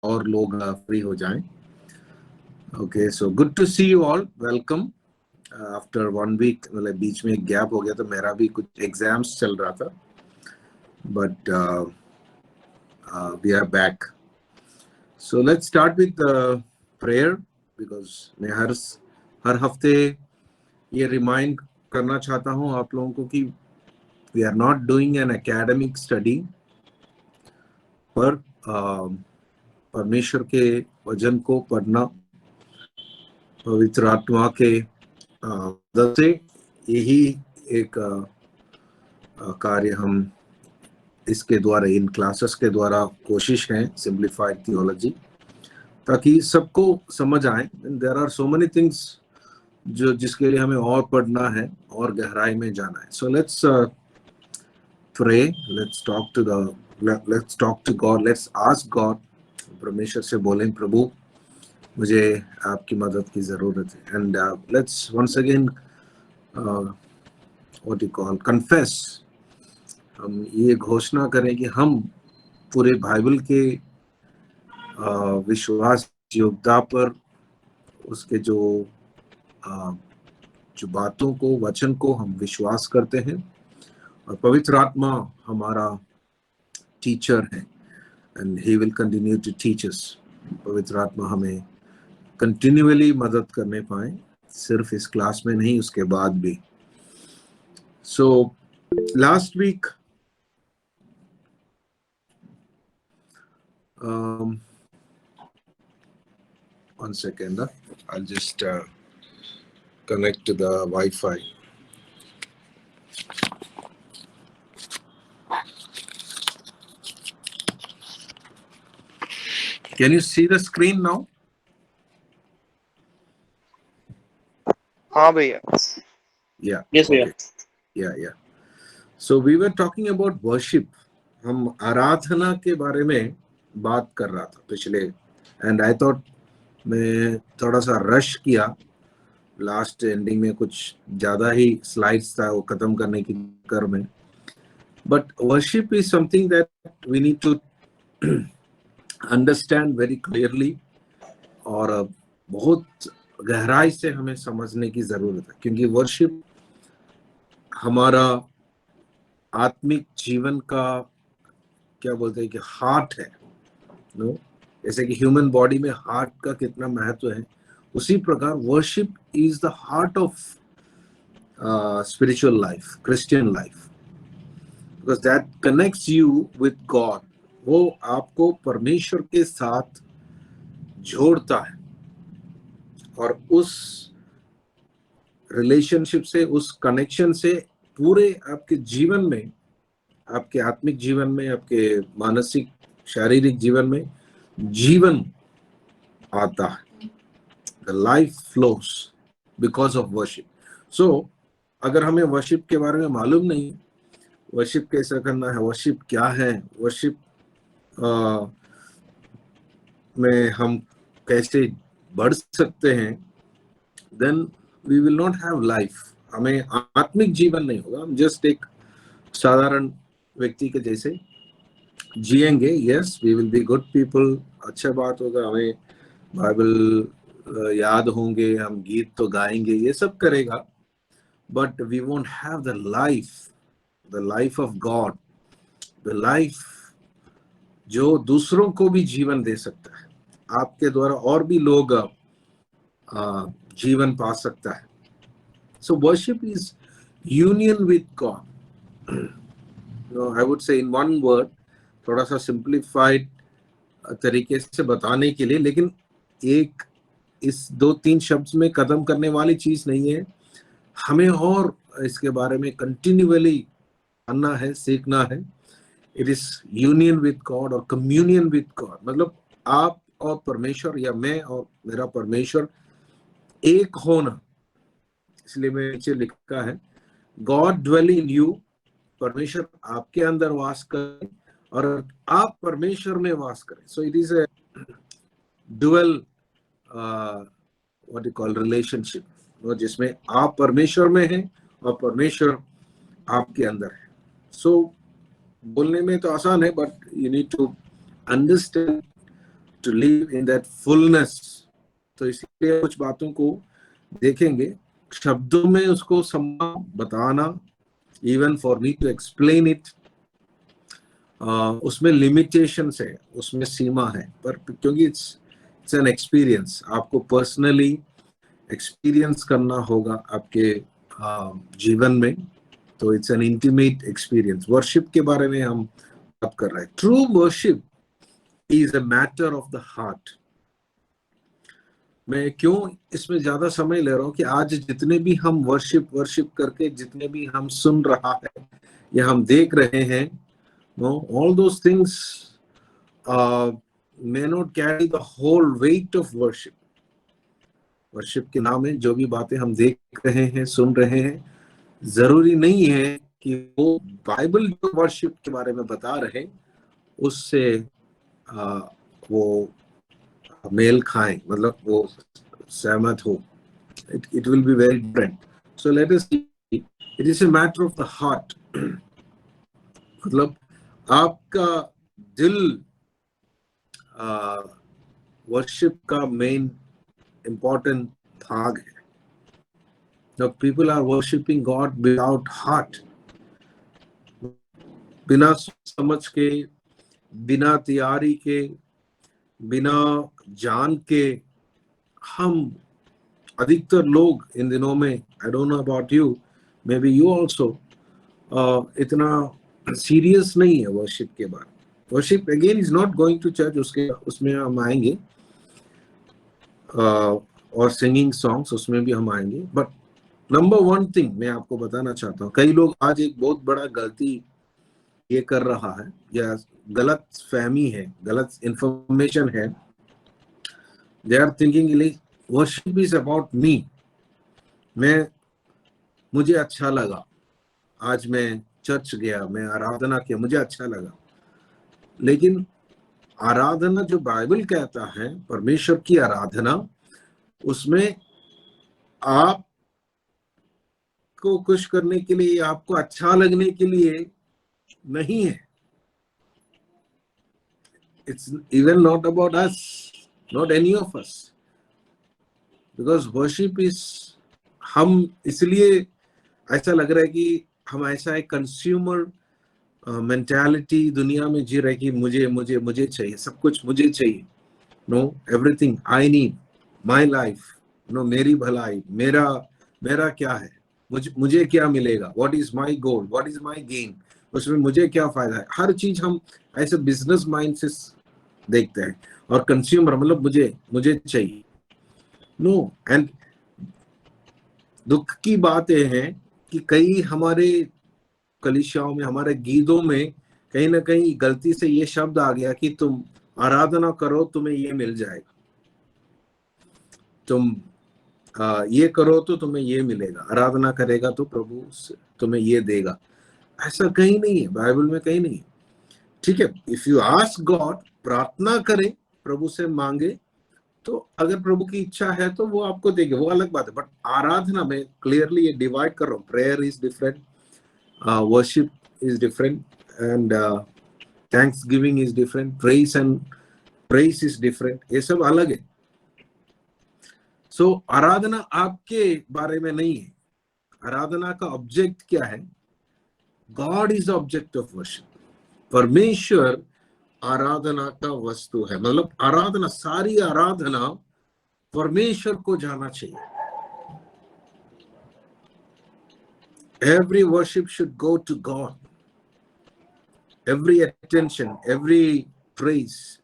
और लोग फ्री हो जाएं. Okay, so good to see you all. Welcome. After 1 week, मतलब बीच में एक गैप हो गया, तो मेरा भी कुछ एग्जाम्स चल रहा था, but we are back. So let's start with prayer, because मैं हर हफ्ते ये रिमाइंड करना चाहता हूँ आप लोगों को कि we are not doing an academic study, पर परमेश्वर के वचन को पढ़ना, पवित्र आत्मा के मदद से, यही एक कार्य हम इसके द्वारा, इन क्लासेस के द्वारा कोशिश है, सिंप्लीफाइड थियोलॉजी, ताकि सबको समझ आए. There are so many things जिसके लिए हमें और पढ़ना है और गहराई में जाना है. So let's pray, let's talk to God, let's ask God. परमेश्वर से बोलें, प्रभु मुझे आपकी मदद की जरूरत है. And let's once again what you call confess. हम ये घोषणा करें कि हम पूरे बाइबल के विश्वास योग्यता पर, उसके जो बातों को, वचन को हम विश्वास करते हैं, और पवित्र आत्मा हमारा टीचर है, and he will continue to teach us. पवित्र आत्मा हमें कंटिन्यूअली मदद करने पाए, सिर्फ इस क्लास में नहीं, उसके बाद भी. So last week one second, I'll just connect to the Wi-Fi. Can you see the screen now? हाँ भैया. Yeah. Yes भैया. Okay. Yeah. So we were talking about worship. हम आराधना के बारे में बात कर रहा था पिछले, and I thought मैं थोड़ा सा रश किया. लास्ट एंडिंग में कुछ ज्यादा ही स्लाइड्स था वो खत्म करने की चक्कर में. But worship is something that we need to understand very clearly, और बहुत गहराई से हमें समझने की जरूरत है, क्योंकि वर्शिप हमारा आत्मिक जीवन का, क्या बोलते हैं कि हार्ट है. नो, जैसे कि ह्यूमन बॉडी में हार्ट का कितना महत्व है, उसी प्रकार worship is the heart of spiritual life, Christian life, because that connects you with God. वो आपको परमेश्वर के साथ जोड़ता है, और उस रिलेशनशिप से, उस कनेक्शन से पूरे आपके जीवन में, आपके आत्मिक जीवन में, आपके मानसिक शारीरिक जीवन में जीवन आता है. The life flows because of worship. So अगर हमें वर्शिप के बारे में मालूम नहीं, वर्शिप कैसा करना है, वर्शिप क्या है, वर्शिप में हम कैसे बढ़ सकते हैं, then we will not have life. हमें आत्मिक जीवन नहीं होगा, हम जस्ट एक साधारण व्यक्ति के जैसे जिएंगे. Yes, we will be good people, अच्छा बात होगा, हमें बाइबल याद होंगे, हम गीत तो गाएंगे, ये सब करेगा, but we won't have the life of God, the life जो दूसरों को भी जीवन दे सकता है, आपके द्वारा और भी लोग जीवन पा सकता है. So worship is union with God. I would say in one word, थोड़ा सा सिंप्लीफाइड तरीके से बताने के लिए, लेकिन एक इस 2-3 शब्द में खत्म करने वाली चीज नहीं है. हमें और इसके बारे में कंटिन्यूअली जानना है, सीखना है. It is union with God और कम्युनियन विद गॉड, मतलब आप और परमेश्वर, या मैं और मेरा परमेश्वर एक होना. इसलिए मैं नीचे लिखा है, गॉड ड्वेल इन यू, परमेश्वर आपके अंदर वास करें और आप परमेश्वर में वास करें. So it is A dual what you call relationship, जिसमें आप परमेश्वर में हैं और परमेश्वर आपके अंदर है. सो बोलने में तो आसान है, but you need to understand to live in that fullness. तो इसलिए कुछ बातों को देखेंगे, शब्दों में उसको बताना, even for me to explain it, उसमें लिमिटेशंस है, उसमें सीमा है, पर क्योंकि इट्स एन एक्सपीरियंस, आपको पर्सनली एक्सपीरियंस करना होगा आपके जीवन में, तो it's an intimate experience. Worship के बारे में हम बात कर रहे हैं। True worship is a matter of the heart. मैं क्यों इसमें ज्यादा समय ले रहा हूँ कि आज जितने भी हम वर्शिप करके जितने भी हम सुन रहा है या हम देख रहे हैं, no, all those things may not carry the whole weight of worship. Worship के नाम में जो भी बातें हम देख रहे हैं, सुन रहे हैं, जरूरी नहीं है कि वो बाइबल जो वर्शिप के बारे में बता रहे उससे वो मेल खाएं, मतलब वो सहमत हो। It will be very different. So let us see, it is a matter of the heart. मतलब आपका दिल वर्शिप का मेन इम्पोर्टेंट भाग है। Now people are worshiping God without heart, बिना समझ के, बिना तैयारी के, बिना जान के। हम अधिकतर लोग इन दिनों में, I don't know about you, maybe you also, इतना सीरियस नहीं है वर्शिप के बारे में। Worship again is not going to church, उसमें हम आएंगे, और सिंगिंग सॉन्ग्स उसमें भी हम आएंगे। बट नंबर वन थिंग मैं आपको बताना चाहता हूँ, कई लोग आज एक बहुत बड़ा गलती ये कर रहा है, या गलत फहमी है, गलत इंफॉर्मेशन है। They are thinking worship is about me. मुझे अच्छा लगा, आज मैं चर्च गया, मैं आराधना किया, मुझे अच्छा लगा। लेकिन आराधना जो बाइबल कहता है, परमेश्वर की आराधना, उसमें आप को खुश करने के लिए, आपको अच्छा लगने के लिए नहीं है। It's even not about us, not any of us, because worship is, हम इसलिए ऐसा लग रहा है कि हम ऐसा एक कंज्यूमर मेंटालिटी दुनिया में जी रहे कि मुझे मुझे मुझे चाहिए, सब कुछ मुझे चाहिए। No, everything I need, my life, no, मेरी भलाई, मेरा क्या है, मुझे क्या मिलेगा, what is my goal, what is my gain, उसमें मुझे क्या फायदा है। हर चीज हम ऐसे बिजनेस माइंड से देखते हैं, और कंज्यूमर मतलब मुझे चाहिए। नो, एंड दुख की बात यह है कि कई हमारे कलीसियाओं में, हमारे गीतों में कहीं ना कहीं गलती से ये शब्द आ गया कि तुम आराधना करो तुम्हें ये मिल जाएगा, तुम ये करो तो तुम्हें ये मिलेगा, आराधना करेगा तो प्रभु तुम्हें ये देगा। ऐसा कहीं नहीं है, बाइबल में कहीं नहीं है। ठीक है, इफ यू आस्क गॉड, प्रार्थना करें, प्रभु से मांगे, तो अगर प्रभु की इच्छा है तो वो आपको देंगे, वो अलग बात है। बट आराधना में क्लियरली ये डिवाइड कर रहा हूँ, prayer is different, worship is different, and thanks giving is different, praise is different, ये सब अलग है। सो आराधना आपके बारे में नहीं है, आराधना का ऑब्जेक्ट क्या है? God is the object of worship. परमेश्वर आराधना का वस्तु है, मतलब आराधना, सारी आराधना परमेश्वर को जाना चाहिए। Every worship should go to God. Every attention, every praise,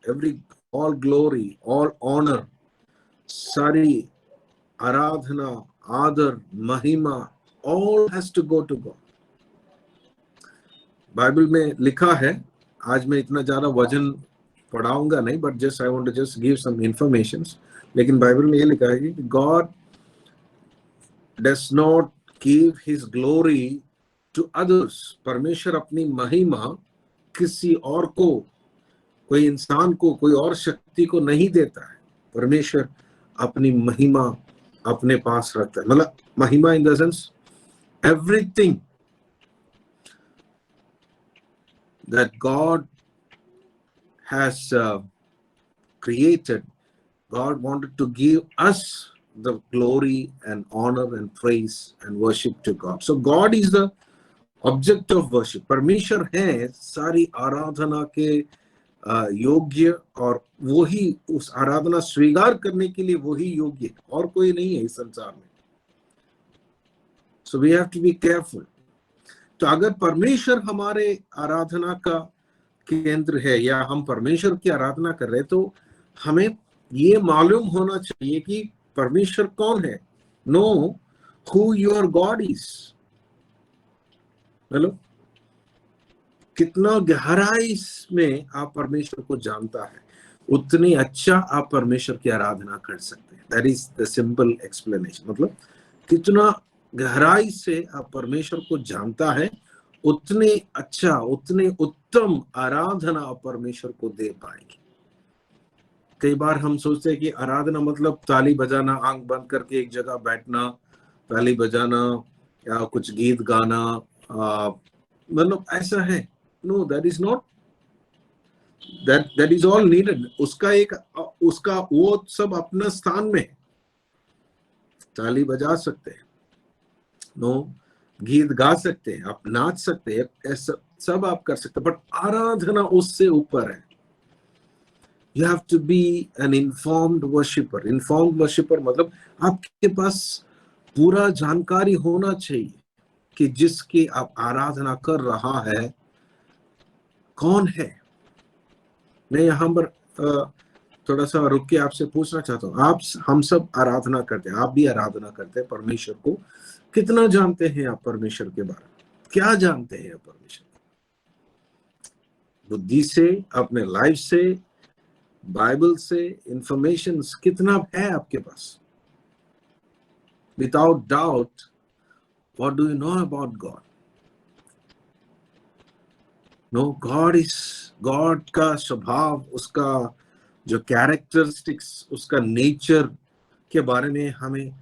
all glory, all honor, सारी आराधना, आदर, महिमा, all has to go to God. Bible में लिखा है, आज मैं इतना ज्यादा वजन पढ़ाऊंगा नहीं, but just I want to just give some informations. लेकिन बाइबल में ये लिखा है कि God does not give his glory to others. परमेश्वर अपनी महिमा किसी और को, कोई इंसान को, कोई और शक्ति को नहीं देता है। परमेश्वर अपनी महिमा अपने पास रखता है, मतलब महिमा in the sense everything that God has created, God wanted to give us the glory and honor and praise and worship to God. So God is the object of worship. परमेश्वर है सारी आराधना के योग्य, और वही उस आराधना स्वीकार करने के लिए वही योग्य, और कोई नहीं है इस संसार में. So we have to be careful. तो अगर परमेश्वर हमारे आराधना का केंद्र है या हम परमेश्वर की आराधना कर रहे हैं, तो हमें ये मालूम होना चाहिए कि परमेश्वर कौन है. Know who your God is. Hello, कितना गहराई में आप परमेश्वर को जानता है, उतनी अच्छा आप परमेश्वर की आराधना कर सकते हैं. That is the simple explanation. मतलब कितना गहराई से आप परमेश्वर को जानता है, उतने अच्छा, उतने उत्तम आराधना आप परमेश्वर को दे पाएंगे. कई बार हम सोचते हैं कि आराधना मतलब ताली बजाना, आंख बंद करके एक जगह बैठना, ताली बजाना या कुछ गीत गाना, मतलब ऐसा है. No, that is not, that is all needed. उसका वो सब अपना स्थान में. ताली बजा सकते हैं, नो, गीत गा सकते हैं, आप नाच सकते हैं, ऐसा सब आप कर सकते हैं, बट आराधना उससे ऊपर है. You have to be an informed worshipper. Informed worshipper मतलब आपके पास पूरा जानकारी होना चाहिए कि जिसकी आप आराधना कर रहा है कौन है. मैं यहाँ पर थोड़ा सा रुक के आपसे पूछना चाहता हूँ. हम सब आराधना करते हैं, आप भी आराधना करते हैं परमेश्वर को. कितना जानते हैं आप परमेश्वर के बारे में? क्या जानते हैं आप परमेश्वर? बुद्धि से, अपने लाइफ से, बाइबल से, इंफॉर्मेशन कितना है आपके पास? Without doubt, what do you know about God? No, God का स्वभाव, उसका जो कैरेक्टरिस्टिक्स, उसका नेचर के बारे में हमें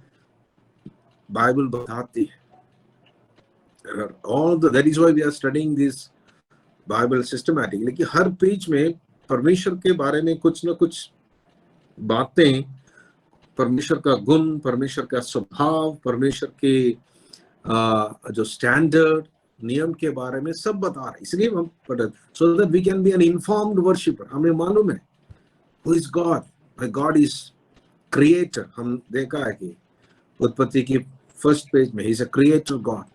बाइबल बताती है. That is why we are studying this Bible systematically. कि हर पेज में परमेश्वर के बारे में कुछ न कुछ बातें, परमेश्वर का गुण, परमेश्वर का स्वभाव, परमेश्वर के जो स्टैंडर्ड, नियम के बारे में सब बता रहे. इसलिए हम पढ़ते, so that we can be an informed worshipper. हमें मालूम है who is God. God is creator. हम देखा है कि उत्पत्ति की फर्स्ट पेज में, he is a creator God.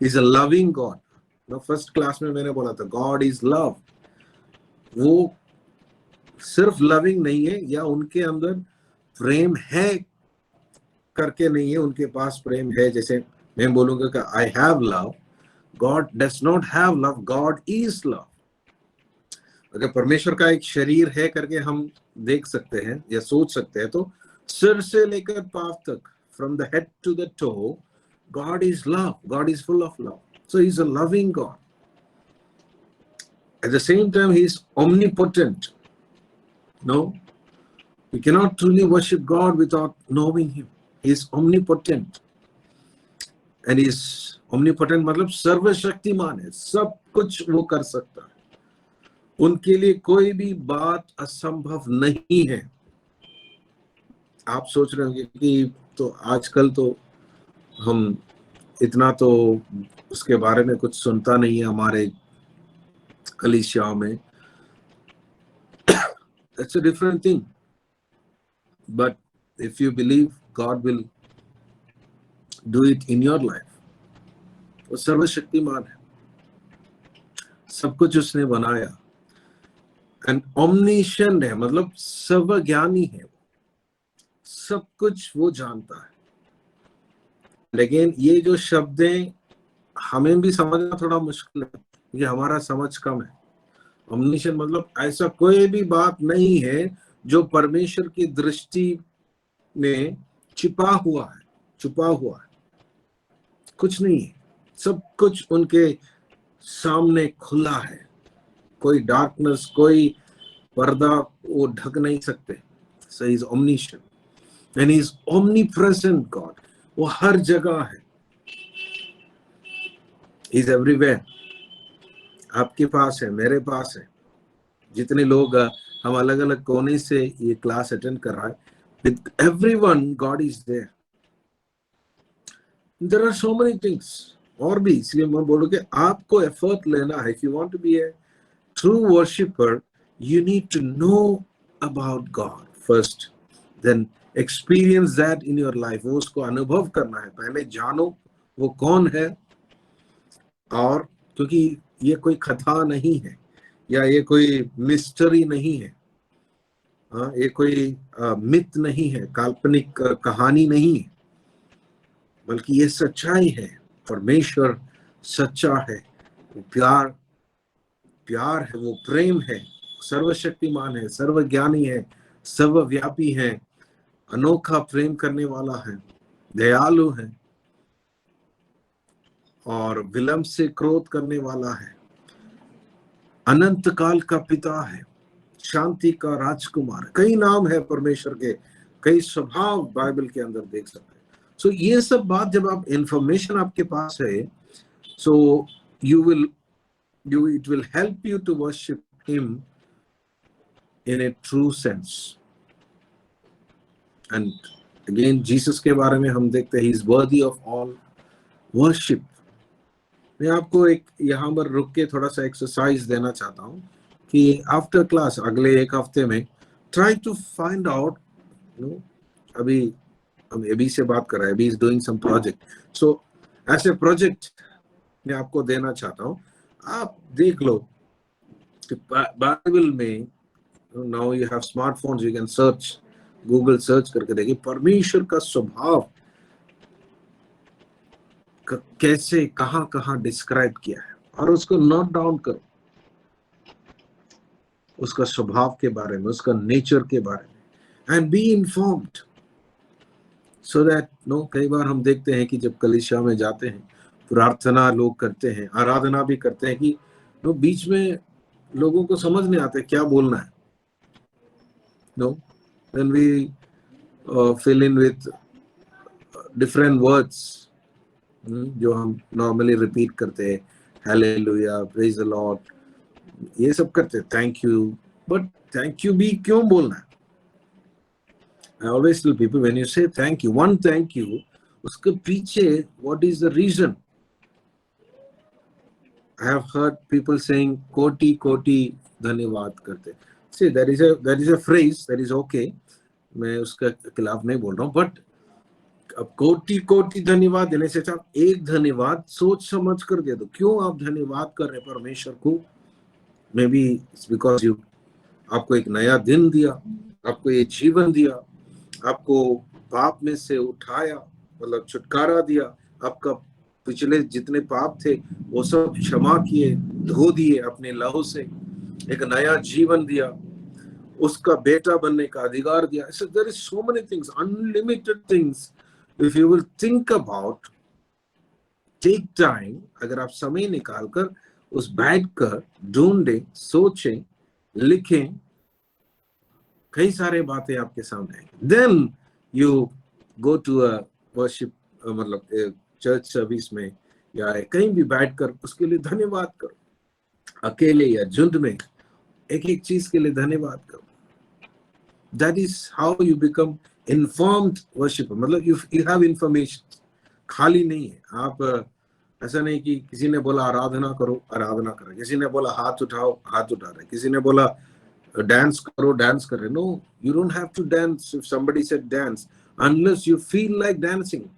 He is a loving God. First class में मैंने बोला था God is love. वो सिर्फ लविंग नहीं है या उनके अंदर प्रेम है करके नहीं है, उनके पास प्रेम है. जैसे मैं बोलूंगा कि I have love, God does not have love, God is love. अगर परमेश्वर का एक शरीर है करके हम देख सकते हैं या सोच सकते हैं, तो सिर से लेकर पांव तक, from the head to the toe, God is love, God is full of love. So he is a loving God. At the same time, he is omnipotent. No, we cannot truly worship God without knowing him. He is omnipotent. And he is omnipotent मतलब सर्वशक्तिमान है, सब कुछ वो कर सकता है. उनके लिए कोई भी बात असंभव नहीं है. आप सोच रहे होंगे कि तो आजकल तो हम इतना तो उसके बारे में कुछ सुनता नहीं है हमारे कलीसिया में. That's a different thing. But if you believe God will do it in your life, वो सर्वशक्तिमान है, सब कुछ उसने बनाया. एंड omniscient है, मतलब सर्वज्ञानी है, सब कुछ वो जानता है. लेकिन ये जो शब्द हैं हमें भी समझना थोड़ा मुश्किल है, ये हमारा समझ कम है. omniscient मतलब ऐसा कोई भी बात नहीं है जो परमेश्वर की दृष्टि में छुपा हुआ है. कुछ नहीं है, सब कुछ उनके सामने खुला है. कोई डार्कनेस, कोई पर्दा वो ढक नहीं सकते. So he is omniscient and he is omnipresent God. वो हर जगह है. He is everywhere. आपके पास है, मेरे पास है. जितने लोग हम अलग अलग कोने से ये क्लास अटेंड कर रहा है. With everyone, God is there. There are so many things. और भी इसलिए मैं बोलूँ कि आपको एफर्ट लेना है. If you want to be a true worshipper, you need to know about God first. Then experience that in your life. वो उसको अनुभव करना है. पहले जानो वो कौन है. और क्योंकि ये कोई कथा नहीं है या ये कोई मिस्ट्री नहीं है, ये कोई मिथ नहीं है, काल्पनिक कहानी नहीं है, बल्कि ये सच्चाई है. परमेश्वर सच्चा है, वो प्यार है, वो प्रेम है, सर्वशक्तिमान है, सर्वज्ञानी है, सर्वव्यापी है, अनोखा प्रेम करने वाला है, दयालु है और विलंब से क्रोध करने वाला है, अनंत काल का पिता है, शांति का राजकुमार. कई नाम है परमेश्वर के, कई स्वभाव बाइबल के अंदर देख सकते हैं. सो ये सब बात जब आप इंफॉर्मेशन आपके पास है, सो it will help you to worship him in a true sense. And again, Jesus के बारे में हम देखते हैं, he is worthy of all worship. मैं आपको एक यहाँ पर रुक के थोड़ा सा एक्सरसाइज देना चाहता हूँ कि आफ्टर क्लास अगले एक हफ्ते में ट्राई टू फाइंड आउट, अभी हम एबी से बात कर रहे हैं, AB is doing some project. So ऐसे प्रोजेक्ट मैं आपको देना चाहता हूँ. आप देख लो कि बाइबल में, now you have smartphones, you can search, Google search करके देखिए परमेश्वर का स्वभाव कैसे कहां डिस्क्राइब किया है और उसको नोट डाउन करो, उसका स्वभाव के बारे में, उसका नेचर के बारे में, and be informed so that कई बार हम देखते हैं कि जब कलीसिया में जाते हैं, प्रार्थना लोग करते हैं, आराधना भी करते हैं कि बीच में लोगों को समझ नहीं आता क्या बोलना है. Then we fill in with different words जो हम नॉर्मली रिपीट करते हैं, हालेलुया, प्रेज द लॉर्ड, ये सब करते हैं, thank you. But thank you भी क्यों बोलना है? I always tell people, when you say thank you, one thank you, उसके पीछे what is the reason? I have heard people saying कोटि कोटि धन्यवाद करते. See, that is a phrase that is okay. मैं उसका खिलाफ नहीं बोल रहा हूँ, बट अब कोटि कोटि धन्यवाद देने से आप एक धन्यवाद सोच समझ कर दे दो. क्यों आप धन्यवाद कर रहे परमेश्वर को? मे बी इट्स बिकॉज आपको एक नया दिन दिया, आपको ये जीवन दिया, आपको पाप में से उठाया, मतलब छुटकारा दिया, आपका पिछले जितने पाप थे वो सब क्षमा किए, धो दिए अपने लहू से, एक नया जीवन दिया, उसका बेटा बनने का अधिकार दिया. So there is so many things, unlimited things. If you will think about, take time, अगर आप समय निकाल कर उस बैठ कर ढूंढें, सोचें, लिखें, कई सारे बातें आपके सामने. Then you go to a worship, मतलब चर्च सर्विस में या कहीं भी बैठकर उसके लिए धन्यवाद करो. अकेले या झुंड में एक एक चीज के लिए धन्यवाद करो. That is how you become informed worshipper. मतलब you have information. खाली नहीं है आप. ऐसा नहीं कि किसी ने बोला आराधना करो, आराधना कर रहे, किसी ने बोला हाथ उठाओ, हाथ उठा रहे, किसी ने बोला डांस करो, डांस कर रहे. No, you don't have to dance if somebody said dance unless you feel like dancing.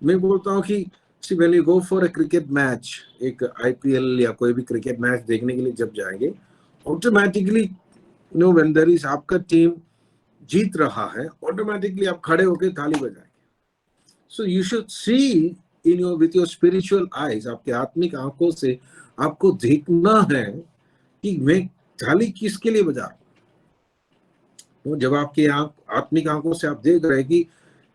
मैं बोलता हूँ कि see, when you go for a cricket match, एक IPL या कोई भी क्रिकेट मैच देखने के लिए जब जाएंगे, ऑटोमेटिकली when there is आपका टीम जीत रहा है, ऑटोमेटिकली आप खड़े होकर थाली बजाएंगे. So you should see with your spiritual eyes, आपके आत्मिक आंखों से आपको देखना है कि मैं थाली किसके लिए बजा रहा हूँ. जब आपके आत्मिक आंखों से आप देख रहे हैं कि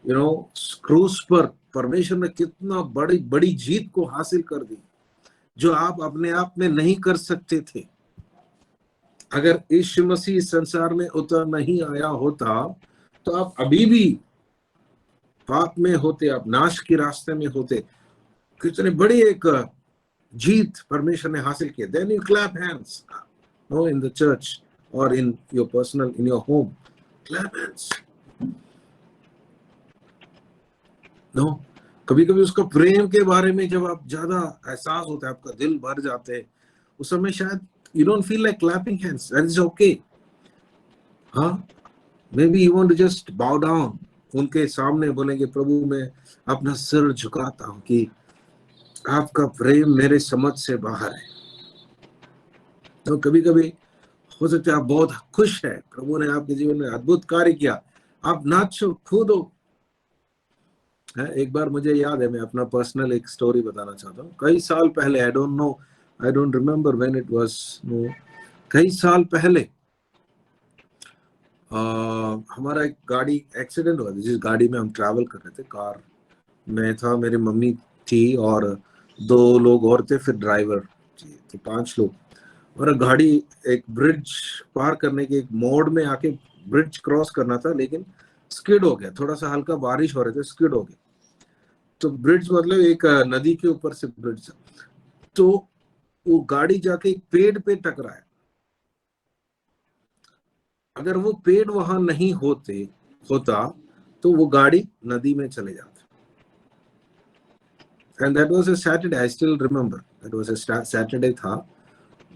क्रूस पर परमेश्वर ने कितना बड़ी जीत को हासिल कर दी जो आप अपने आप में नहीं कर सकते थे. अगर यीशु मसीह संसार में उतर नहीं आया होता तो आप अभी भी पाप में होते, आप नाश के रास्ते में होते. कितने बड़ी एक जीत परमेश्वर ने हासिल की. Then you clap hands in the church or in your personal, in your home, clap hands. No, कभी कभी उसका प्रेम के बारे में जब आप ज्यादा एहसास होता है, आपका दिल भर जाते हैं, उस समय शायद you don't feel like clapping hands. That is okay. हाँ, maybe you want to just bow down. उनके सामने बोलेंगे, प्रभु मैं अपना सिर झुकाता हूँ कि आपका प्रेम मेरे समझ से बाहर है। तो कभी कभी हो सकता है आप बहुत खुश है, प्रभु ने आपके जीवन में अद्भुत कार्य किया, आप नाचो कूदो। एक बार मुझे याद है, मैं अपना पर्सनल एक स्टोरी बताना चाहता हूँ। कई साल पहले, I don't remember when it was, कई साल पहले हमारा एक गाड़ी एक्सीडेंट हुआ था, जिस गाड़ी में हम ट्रैवल कर रहे थे। कार में था, मेरी मम्मी थी और 2 लोग और थे, फिर ड्राइवर थी, तो 5 लोग। और गाड़ी एक ब्रिज पार करने के एक मोड़ में आके ब्रिज क्रॉस करना था, लेकिन स्किड हो गया। थोड़ा सा हल्का बारिश हो रहे थे, स्किड हो गया। तो ब्रिज मतलब एक नदी के ऊपर से ब्रिज था। तो वो गाड़ी जाके एक पेड़ पे टकराया। अगर वो पेड़ वहां नहीं होता तो वो गाड़ी नदी में चले जाती। And that was a Saturday, I still remember, that was a Saturday था।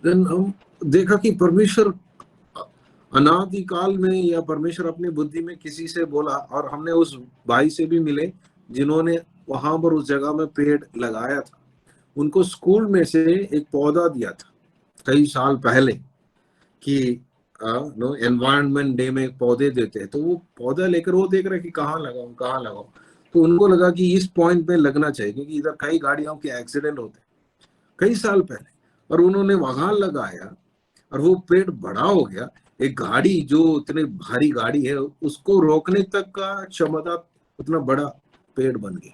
देन हम देखा कि परमेश्वर अनादिकाल में, या परमेश्वर अपनी बुद्धि में किसी से बोला, और हमने उस भाई से भी मिले जिन्होंने वहां पर उस जगह में पेड़ लगाया था। उनको स्कूल में से एक पौधा दिया था कई साल पहले कि नो एनवायरनमेंट डे में पौधे देते हैं। तो वो पौधा लेकर वो देख रहे कि कहाँ लगाऊं। तो उनको लगा कि इस पॉइंट पे लगना चाहिए, क्योंकि इधर कई गाड़ियों के एक्सीडेंट होते हैं कई साल पहले। और उन्होंने वहां लगाया और वो पेड़ बड़ा हो गया। एक गाड़ी जो इतनी भारी गाड़ी है, उसको रोकने तक का क्षमता, उतना बड़ा पेड़ बन गया।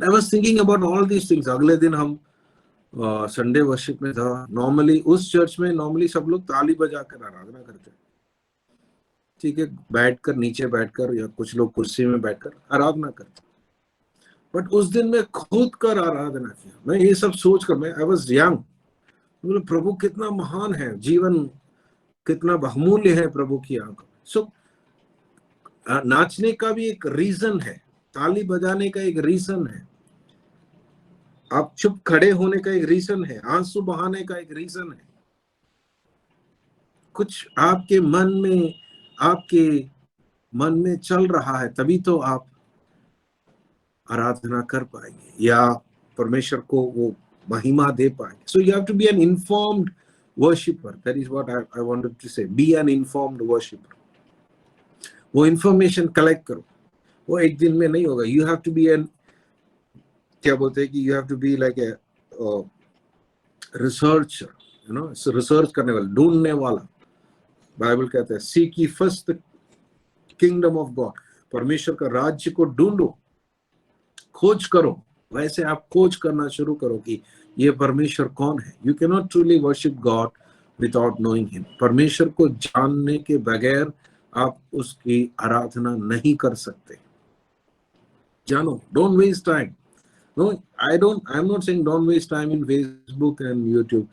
I was thinking about all these things. अगले दिन हम संडे वर्शिप में था। नॉर्मली उस चर्च में नॉर्मली सब लोग ताली बजाकर आराधना करते हैं, ठीक है, बैठकर, नीचे बैठकर, या कुछ लोग कुर्सी में बैठकर आराधना करते। बट उस दिन मैं खुद कर आराधना किया। मैं ये सब सोचकर, मैं आई वाज यंग, बोले प्रभु कितना महान है, जीवन कितना बहुमूल्य है प्रभु की आंखों। सो नाचने का भी एक रीजन है, ताली बजाने का एक रीजन है, आप चुप खड़े होने का एक रीजन है, आंसू बहाने का एक रीजन है। कुछ आपके मन में चल रहा है, तभी तो आप आराधना कर पाएंगे या परमेश्वर को वो महिमा दे पाएंगे। So you have to be an informed worshipper. That is what I wanted to say, be an informed worshipper. वो इंफॉर्मेशन कलेक्ट करो, वो एक दिन में नहीं होगा। You have to be an, क्या बोलते हैं कि you have to be like a researcher, you know, research करने वाला, ढूंढने वाला। बाइबल कहता है seek ye first the kingdom of God, परमेश्वर का राज्य को ढूंढो, खोज करो। वैसे आप खोज करना शुरू करो कि ये परमेश्वर कौन है। You can not truly worship God without knowing him. परमेश्वर को जानने के बगैर आप उसकी आराधना नहीं कर सकते। जानो, don't waste time. No, I am not saying don't waste time in Facebook and YouTube,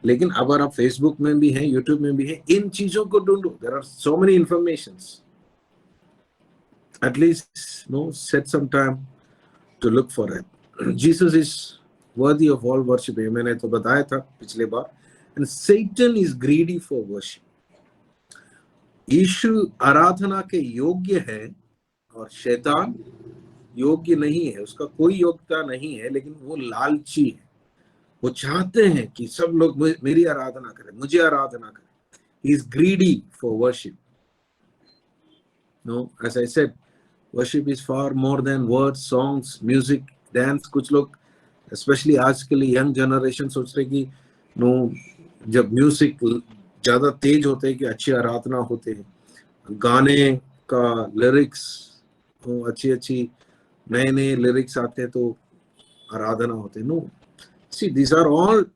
लेकिन अगर आप फेसबुक में भी हैं, यूट्यूब में भी हैं, इन चीजों को ढूंढो। There are so many informations. At least, set some time to look for it. Jesus is worthy of all worship. मैंने तो बताया था पिछले बार। And Satan is greedy for worship. यीशु आराधना के योग्य है और शैतान योग्य नहीं है, उसका कोई योग्यता नहीं है, लेकिन वो लालची है। वो चाहते हैं कि सब लोग मेरी आराधना करें, मुझे आराधना करें। He is greedy for worship. No, as I said, worship is far more than words, songs, music, dance. कुछ लोग स्पेशली आज के लिए यंग जनरेशन सोच रहे कि नो, जब म्यूजिक ज्यादा तेज होते हैं कि अच्छी आराधना होते हैं, गाने का लिरिक्स अच्छी नए नए लिरिक्स आते हैं तो आराधना होते हैं। No, see this are all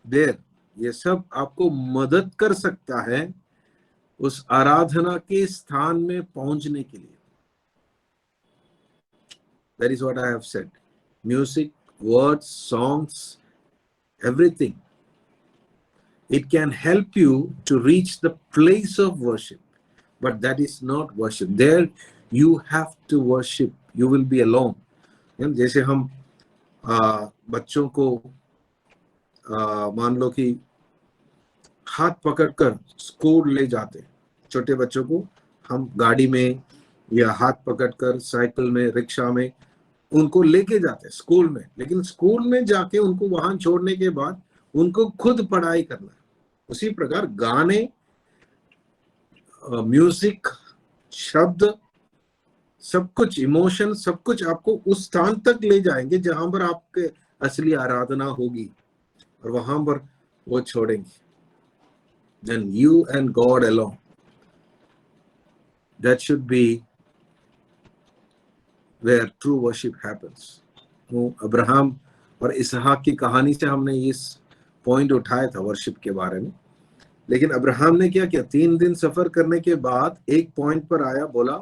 there. ये सब आपको मदद कर सकता है उस आराधना के स्थान में पहुंचने के लिए। That is what I have said. Music, words, songs, everything It can help you to reach the place of worship, but that is not worship. There you have to worship. You will be alone. जैसे हम बच्चों को मान लो कि हाथ पकड़कर school ले जाते, छोटे बच्चों को हम गाड़ी में या हाथ पकड़कर साइकिल में, रिक्शा में उनको लेके जाते स्कूल में, लेकिन स्कूल में जाके उनको वहां छोड़ने के बाद उनको खुद पढ़ाई करना है। उसी प्रकार गाने, म्यूजिक, शब्द, सब कुछ, इमोशन, सब कुछ आपको उस स्थान तक ले जाएंगे जहां पर आपके असली आराधना होगी, और वहां पर वो छोड़ेंगे। Then you and God alone. That should be where true worship happens. वो अब्राहम और इसहाक की कहानी से हमने इस पॉइंट उठाया था वर्शिप के बारे में। लेकिन अब्राहम ने क्या किया? 3 दिन सफर करने के बाद एक पॉइंट पर आया, बोला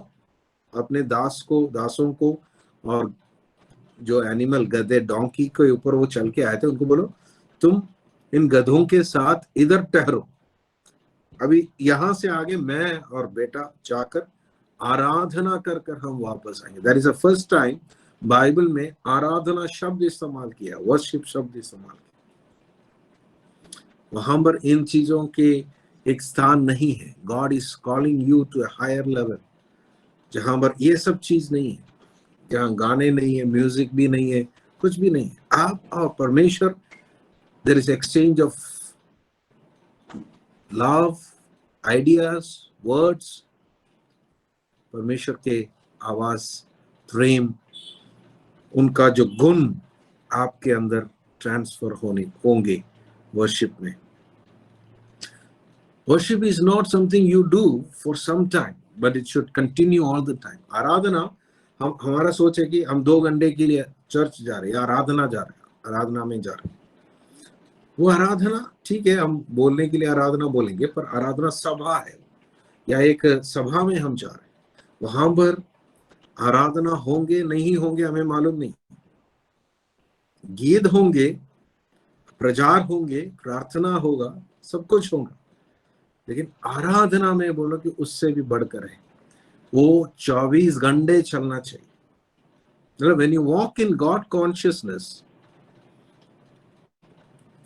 अपने दासों को और जो एनिमल, गधे, डोंकी के ऊपर वो चल के आए थे, उनको बोलो तुम इन गधों के साथ इधर ठहरो, अभी यहां से आगे मैं और बेटा जाकर आराधना कर कर हम वापस आएंगे। That is the first time Bible में आराधना शब्द इस्तेमाल किया, वर्शिप शब्द इस्तेमाल किया। वहां पर इन चीजों के एक स्थान नहीं है। God is calling you to a higher level, जहां पर ये सब चीज नहीं है, जहां गाने नहीं है, म्यूजिक भी नहीं है, कुछ भी नहीं है। आप और परमेश्वर, there is exchange of love, ideas, words. परमेश्वर के आवाज, प्रेम, उनका जो गुण आपके अंदर ट्रांसफर होंगे वर्शिप में। Worship is not something you do for some time, but it should continue all the time. आराधना, हमारा सोच है कि हम 2 घंटे के लिए चर्च जा रहे हैं, आराधना में जा रहे हैं। वो आराधना ठीक है, हम बोलने के लिए आराधना बोलेंगे, पर आराधना सभा है, या एक सभा में हम जा रहे हैं, वहां पर आराधना होंगे नहीं होंगे हमें मालूम नहीं, गीत होंगे, प्रचार होंगे, प्रार्थना होगा, सब कुछ होगा, लेकिन आराधना में बोलो कि उससे भी बढ़कर है, वो 24 घंटे चलना चाहिए। मतलब when you walk in God consciousness,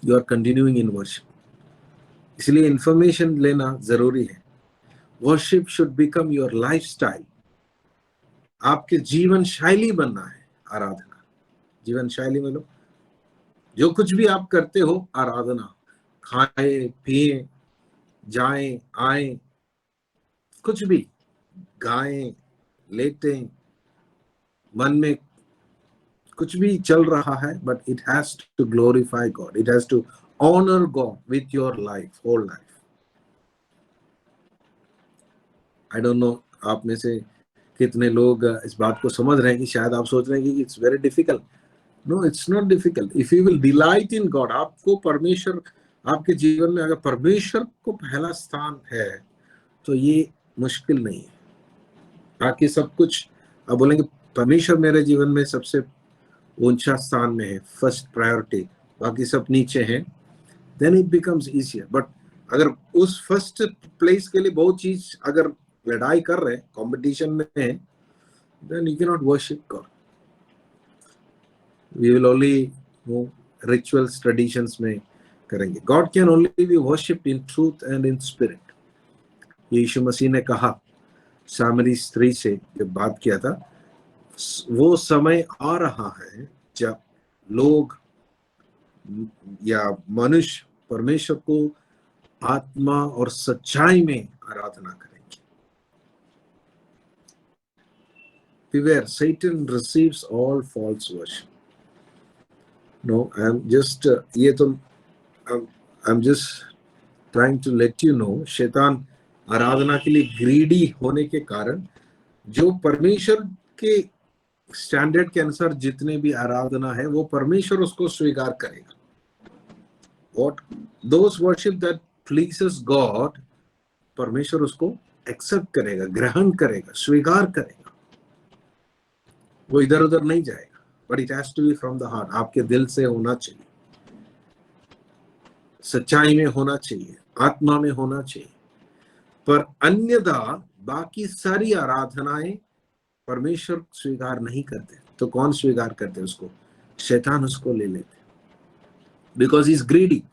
you are continuing in worship. इसलिए इंफॉर्मेशन लेना जरूरी है। Worship should become your lifestyle. आपके जीवन शैली बनना है आराधना। जीवन शैली में लो, जो कुछ भी आप करते हो आराधना, खाए पिए, जाएं आए, कुछ भी गाएं, लेटें, मन में कुछ भी चल रहा है, but it has to glorify God, it has to honour God with your life, whole life. I don't know आप में से कितने लोग इस बात को समझ रहे हैं कि शायद आप सोच रहे हैं कि it's very difficult. No, it's not difficult if you will delight in God. आपको परमेश्वर, आपके जीवन में अगर परमेश्वर को पहला स्थान है तो ये मुश्किल नहीं है। बाकी सब कुछ आप बोलेंगे परमेश्वर मेरे जीवन में सबसे ऊंचा स्थान में है, फर्स्ट प्रायोरिटी, बाकी सब नीचे हैं, then it becomes easier. But अगर उस फर्स्ट प्लेस के लिए बहुत चीज अगर लड़ाई कर रहे हैं, कॉम्पिटिशन में है, then you cannot worship God. We will only rituals, traditions में करेंगे। God can only be worshipped in truth and in spirit. यीशु मसीह ने कहा सामरी स्त्री से जब बात किया था, वो समय आ रहा है जब लोग या मनुष्य परमेश्वर को आत्मा और सच्चाई में आराधना करेंगे। Beware, Satan receives all false worship. No, I'm just I'm just trying to let you know, शैतान आराधना के लिए ग्रीडी होने के कारण जो परमेश्वर के स्टैंडर्ड के अनुसार जितने भी आराधना है वो परमेश्वर उसको स्वीकार करेगा। What those worship that pleases God, परमेश्वर उसको एक्सेप्ट करेगा, ग्रहण करेगा, स्वीकार करेगा। वो इधर उधर नहीं जाएगा, but it has to be from the heart, आपके दिल से होना चाहिए। सच्चाई में होना चाहिए, आत्मा में होना चाहिए। पर अन्यथा बाकी सारी आराधनाएं परमेश्वर स्वीकार नहीं करते। तो कौन स्वीकार करते उसको? शैतान उसको ले लेते, बिकॉज इज ग्रीडी,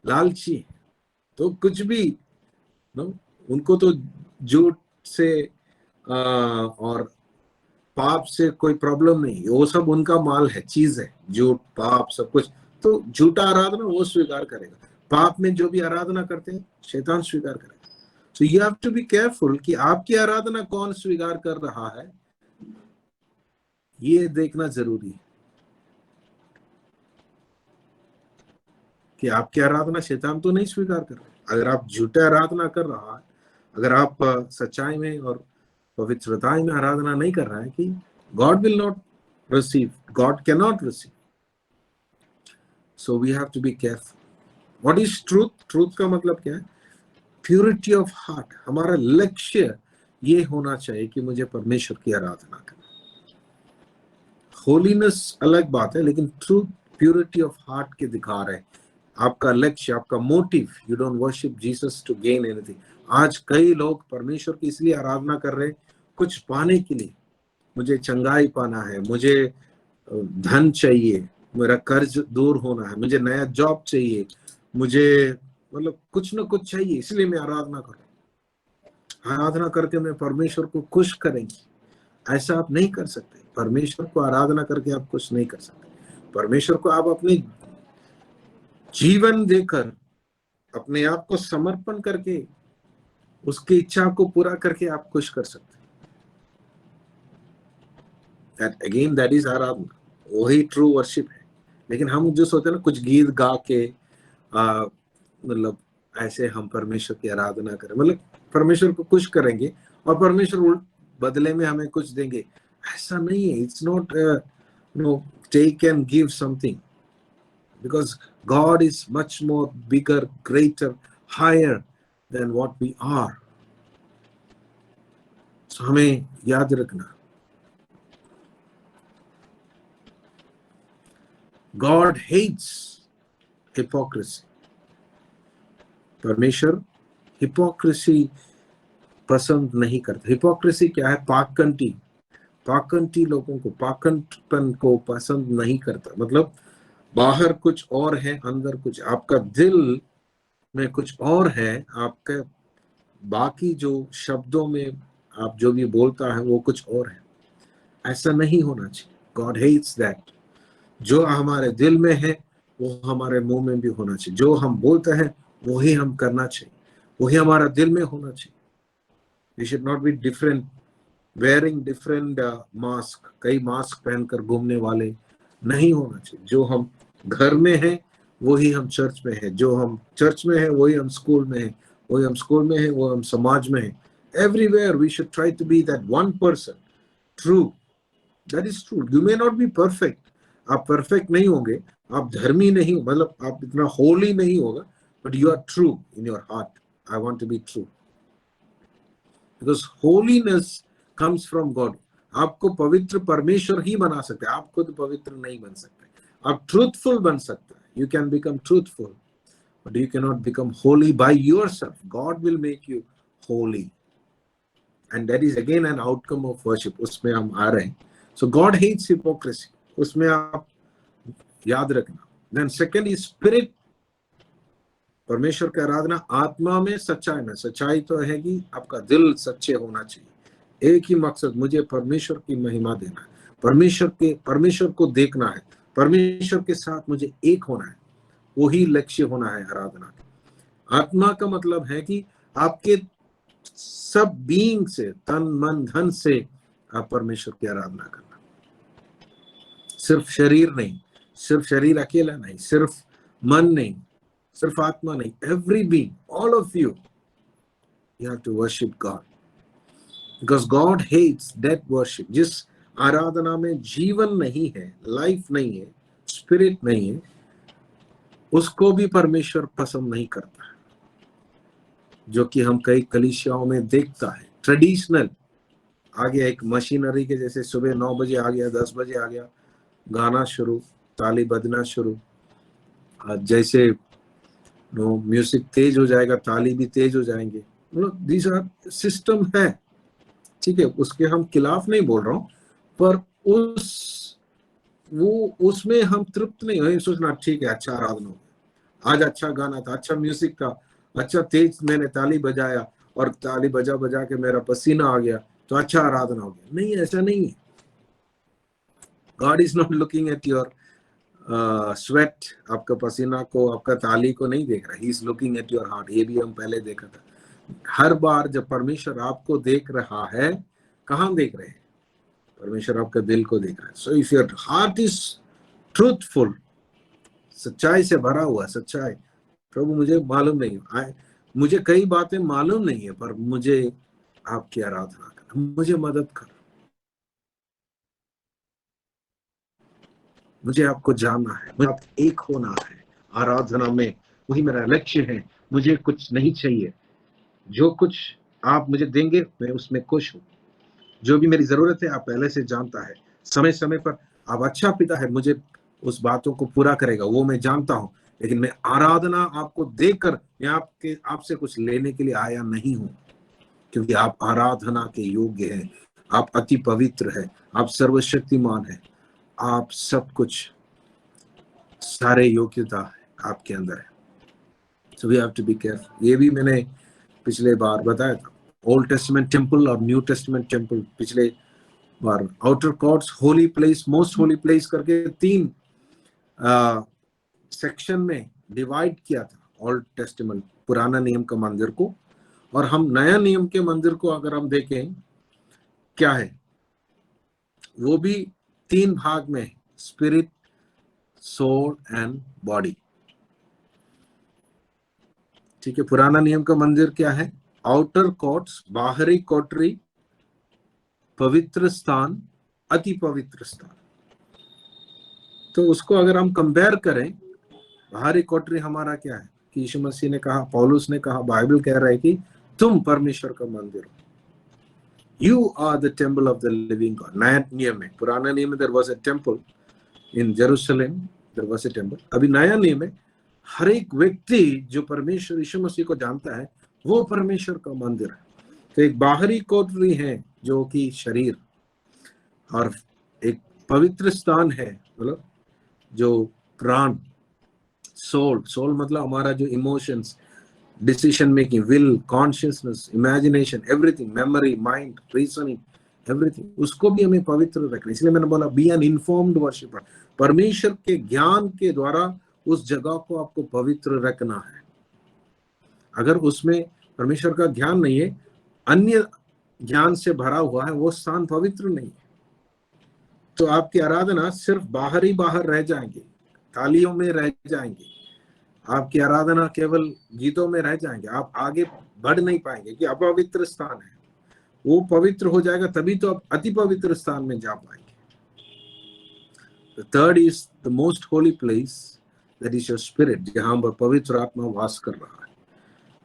लालची। तो कुछ भी नो, उनको तो झूठ से और पाप से कोई प्रॉब्लम नहीं, वो सब उनका माल है, चीज है, झूठ पाप सब कुछ। तो झूठा आराधना वो स्वीकार करेगा, पाप में जो भी आराधना करते हैं शैतान स्वीकार करेगा। So you have to be careful कि आपकी आराधना कौन स्वीकार कर रहा है, ये देखना जरूरी है कि आपकी आराधना शैतान तो नहीं स्वीकार कर रहा। अगर आप झूठे आराधना कर रहा है, अगर आप सच्चाई में और पवित्रता में आराधना नहीं कर रहा है, कि God will not receive, God can not receive. So we have to be careful. What is truth? Truth का मतलब क्या है? Purity of heart. हमारा लक्ष्य ये होना चाहिए कि मुझे परमेश्वर की आराधना करना। होलीनेस अलग बात है, लेकिन ट्रूथ प्योरिटी ऑफ हार्ट के दिखा रहे हैं। आपका लक्ष्य, आपका motive, you don't worship Jesus to gain anything. आज कई लोग परमेश्वर की इसलिए आराधना कर रहे हैं कुछ पाने के लिए। मुझे चंगाई पाना है, मुझे धन चाहिए, मेरा कर्ज दूर होना है, मुझे नया जॉब चाहिए, मुझे मतलब कुछ ना कुछ चाहिए, इसलिए मैं आराधना कर रहा हूँ। आराधना करके मैं परमेश्वर को खुश करेंगे, ऐसा आप नहीं कर सकते। परमेश्वर को आराधना करके आप कुछ नहीं कर सकते। परमेश्वर को आप अपने जीवन देकर, अपने आप को समर्पण करके, उसकी इच्छा को पूरा करके आप खुश कर सकते। That again, that is आराधना, वही ट्रू वर्शिप है। लेकिन हम जो सोचते हैं ना, कुछ गीत गा के मतलब ऐसे हम परमेश्वर की आराधना करें, मतलब परमेश्वर को खुश करेंगे और परमेश्वर बदले में हमें कुछ देंगे, ऐसा नहीं है। It's not no take and give something, because God is much more bigger, greater, higher than what we are. So हमें याद रखना, God hates hypocrisy. परमेश्वर हिपोक्रेसी पसंद नहीं करता। हिपोक्रेसी क्या है? पाखंडी। पाखंडी लोगों को, पाखंडपन को पसंद नहीं करता। मतलब बाहर कुछ और है, अंदर कुछ, आपका दिल में कुछ और है, आपका बाकी जो शब्दों में आप जो भी बोलता है वो कुछ और है। ऐसा नहीं होना चाहिए। God hates that. जो हमारे दिल में है वो हमारे मुंह में भी होना चाहिए। जो हम बोलते हैं वही हम करना चाहिए, वही हमारा दिल में होना चाहिए। We should not be different, wearing different mask. कई मास्क पहनकर घूमने वाले नहीं होना चाहिए। जो हम घर में है वही हम चर्च में है, जो हम चर्च में है वही हम स्कूल में है, वही हम स्कूल में है वो हम समाज में है। Everywhere we should try to be that one person true. That is true. You may not be perfect, आप परफेक्ट नहीं होंगे, आप धर्मी नहीं हो, मतलब आप इतना होली नहीं होगा, but you are true in your heart. I want to be true, because holiness comes from God. आपको पवित्र परमेश्वर ही बना सकते हैं, आप खुद पवित्र नहीं बन सकते। आप ट्रूथफुल बन सकते हैं, you can become truthful, but you cannot become holy by yourself. God will make you holy, and that is again an outcome of worship. उसमें हम आ रहे हैं। So God hates hypocrisy, उसमें आप याद रखना। Then second is spirit. परमेश्वर की आराधना आत्मा में, सच्चाई में। सच्चाई तो है कि आपका दिल सच्चे होना चाहिए। एक ही मकसद, मुझे परमेश्वर की महिमा देना है, परमेश्वर को देखना है, परमेश्वर के साथ मुझे एक होना है, वही लक्ष्य होना है आराधना का। आत्मा का मतलब है कि आपके सब बीइंग से, तन मन धन से आप परमेश्वर की आराधना करना। सिर्फ शरीर नहीं, सिर्फ शरीर अकेला नहीं, सिर्फ मन नहीं, सिर्फ आत्मा नहीं, every being, all of you have to worship God, because God hates dead worship. जिस आराधना में जीवन नहीं है, लाइफ नहीं है, स्पिरिट नहीं है, उसको भी परमेश्वर पसंद नहीं करता है। जो कि हम कई कलीसियाओं में देखता है। ट्रेडिशनल आ गया, एक मशीनरी के जैसे, सुबह 9 बजे आ गया, 10 बजे आ गया, गाना शुरू, ताली बजना शुरू। जैसे नो म्यूजिक तेज हो जाएगा, ताली भी तेज हो जाएंगे। दीज आर सिस्टम है, ठीक है, उसके हम खिलाफ नहीं बोल रहा हूँ, पर उसमें हम तृप्त नहीं हो सोचना ठीक है अच्छा आराधना हो, आज अच्छा गाना था, अच्छा म्यूजिक था, अच्छा तेज मैंने ताली बजाया और ताली बजा बजा के मेरा पसीना आ गया तो अच्छा आराधना हो गया। नहीं, ऐसा नहीं है। God is not looking at your sweat, आपका पसीना को, आपका ताली को नहीं देख रहा, he is looking at your heart. ये भी हम पहले देखा था। हर बार जब परमेश्वर आपको देख रहा है, कहाँ देख रहे हैं? परमेश्वर आपका दिल को देख रहा है। So if your heart is truthful, सच्चाई से भरा हुआ, सच्चाई, प्रभु मुझे मालूम नहीं, मुझे कई बातें मालूम नहीं है, पर मुझे आपकी आराधना कर, मुझे मदद कर, मुझे आपको जानना है, मुझे आप एक होना है आराधना में, वही मेरा लक्ष्य है। मुझे कुछ नहीं चाहिए, जो कुछ आप मुझे देंगे मैं उसमें खुश हूँ। जो भी मेरी जरूरत है आप पहले से जानता है, समय समय पर आप अच्छा पिता है, मुझे उस बातों को पूरा करेगा, वो मैं जानता हूँ। लेकिन मैं आराधना आपको देकर मैं आपसे कुछ लेने के लिए आया नहीं हूँ, क्योंकि आप आराधना के योग्य हैं, आप अति पवित्र है, आप सर्वशक्तिमान है, आप सब कुछ, सारे योग्यता आपके अंदर है। So we have to be careful. ये भी मैंने पिछले बार बताया था, ओल्ड टेस्टमेंट टेम्पल और न्यू टेस्टमेंट टेम्पल, पिछले बार outer courts, holy place, most holy place करके 3 सेक्शन में डिवाइड किया था ओल्ड टेस्टमेंट, पुराना नियम का मंदिर को। और हम नया नियम के मंदिर को अगर हम देखें क्या है, वो भी 3 भाग में, स्पिरिट, सोल एंड बॉडी। ठीक है, पुराना नियम का मंदिर क्या है? आउटर कोर्ट्स, बाहरी कोठरी, पवित्र स्थान, अति पवित्र स्थान। तो उसको अगर हम कंपेयर करें, बाहरी कोठरी हमारा क्या है कि यीशु मसीह ने कहा, पौलुस ने कहा, बाइबल कह रहा है कि तुम परमेश्वर का मंदिर हो, you are the temple of the living God. नया नियम में, पुराना नियम में there was a temple in Jerusalem, there was a temple. अभी नया नियम में हर एक व्यक्ति जो परमेश्वर यीशु मसीह को जानता है वो परमेश्वर का मंदिर है। तो एक बाहरी कोठरी है जो कि शरीर, और एक पवित्र स्थान है, मतलब जो प्राण, सोल, सोल मतलब हमारा जो emotions, decision making, will, consciousness, imagination, everything, memory, mind, reasoning, everything, उसको भी हमें पवित्र रखना। इसलिए मैंने बोला बी एन इन्फॉर्म्ड वर्शिपर, परमेश्वर के ज्ञान के द्वारा उस जगह को आपको पवित्र रखना है। अगर उसमें परमेश्वर का ज्ञान नहीं है, अन्य ज्ञान से भरा हुआ है, वो स्थान पवित्र नहीं है। तो आपकी आराधना सिर्फ बाहर ही बाहर रह जाएंगे, तालियों में रह जाएंगे, आपकी आराधना केवल गीतों में रह जाएंगे, आप आगे बढ़ नहीं पाएंगे कि अपवित्र स्थान है। वो पवित्र हो जाएगा तभी तो आप अति पवित्र स्थान में जा पाएंगे। The third is the most holy place, that is your spirit, जहां पर पवित्र आत्मा वास कर रहा है।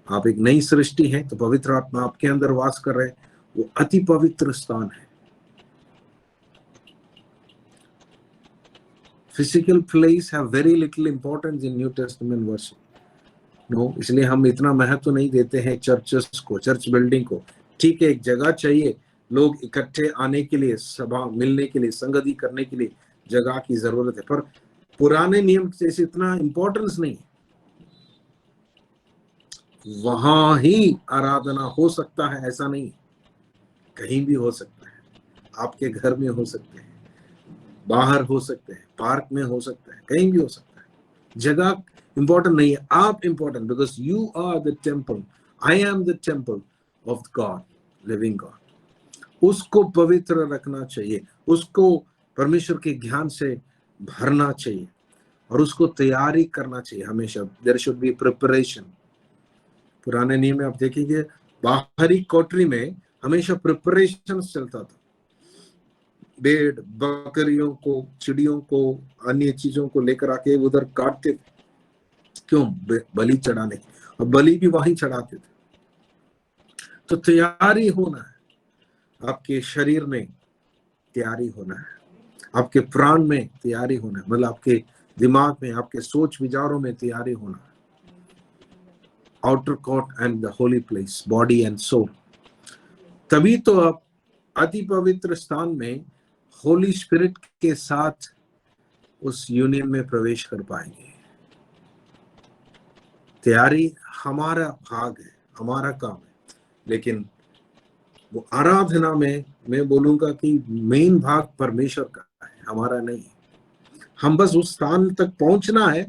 आप एक नई सृष्टि हैं तो पवित्र आत्मा आपके अंदर वास कर रहे हैं, वो अति पवित्र स्थान है। Physical place have very little importance in New Testament worship. No, इसलिए हम इतना महत्व नहीं देते हैं चर्चेस को, चर्च बिल्डिंग को। ठीक है, एक जगह चाहिए, लोग इकट्ठे आने के लिए, सभा मिलने के लिए, संगति करने के लिए जगह की जरूरत है, पर पुराने नियम जैसे इतना इंपॉर्टेंस नहीं। वहां ही आराधना हो सकता है ऐसा नहीं, कहीं भी हो सकता है, आपके घर में हो सकते हैं, बाहर हो सकते हैं, पार्क में हो सकता है, कहीं भी हो सकता है। जगह इंपॉर्टेंट नहीं है, आप important, because you are the temple, I am the temple of God, living God. उसको पवित्र रखना चाहिए, उसको परमेश्वर के ज्ञान से भरना चाहिए, और उसको तैयारी करना चाहिए हमेशा। There should be preparation. पुराने नियम में आप देखेंगे बाहरी कोठरी में हमेशा प्रिपरेशन चलता था, भेड़ बकरियों को, चिड़ियों को, अन्य चीजों को लेकर आके उधर काटते थे, क्यों? बलि चढ़ाने, और बलि भी वहीं चढ़ाते थे। तो तैयारी होना है, आपके शरीर में तैयारी होना है, आपके प्राण में तैयारी होना है, मतलब आपके दिमाग में, आपके सोच विचारों में तैयारी होना है। outer court and the holy place, body and soul. तभी तो आप अति पवित्र स्थान में होली स्पिरिट के साथ उस यूनियन में प्रवेश कर पाएंगे। तैयारी हमारा भाग है, हमारा काम है, लेकिन वो आराधना में मैं बोलूंगा कि मेन भाग परमेश्वर का है, हमारा नहीं। हम बस उस स्थान तक पहुंचना है,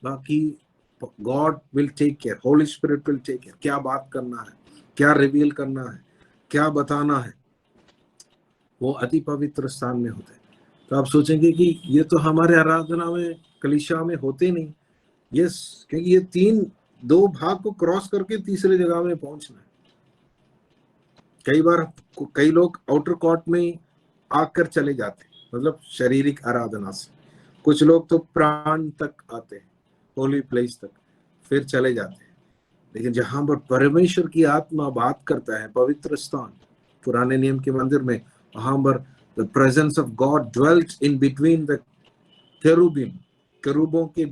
बाकी God will take care, holy spirit will take care. क्या बात करना है, क्या रिवील करना है, क्या बताना है, वो अति पवित्र स्थान में होता है। तो आप सोचेंगे कि ये तो हमारे आराधना में, कलीसिया में होते नहीं। यस, क्योंकि ये दो भाग को क्रॉस करके तीसरे जगह में पहुंचना है। कई बार कई लोग आउटर कोर्ट में आकर चले जाते, मतलब शारीरिक आराधना से। कुछ लोग तो प्राण तक आते हैं, होली प्लेस तक, फिर चले जाते हैं। लेकिन जहां पर परमेश्वर की आत्मा बात करता है, पवित्र स्थान, पुराने नियम के मंदिर में, वहां पर the presence of God dwells in between the cherubim, केरूबों के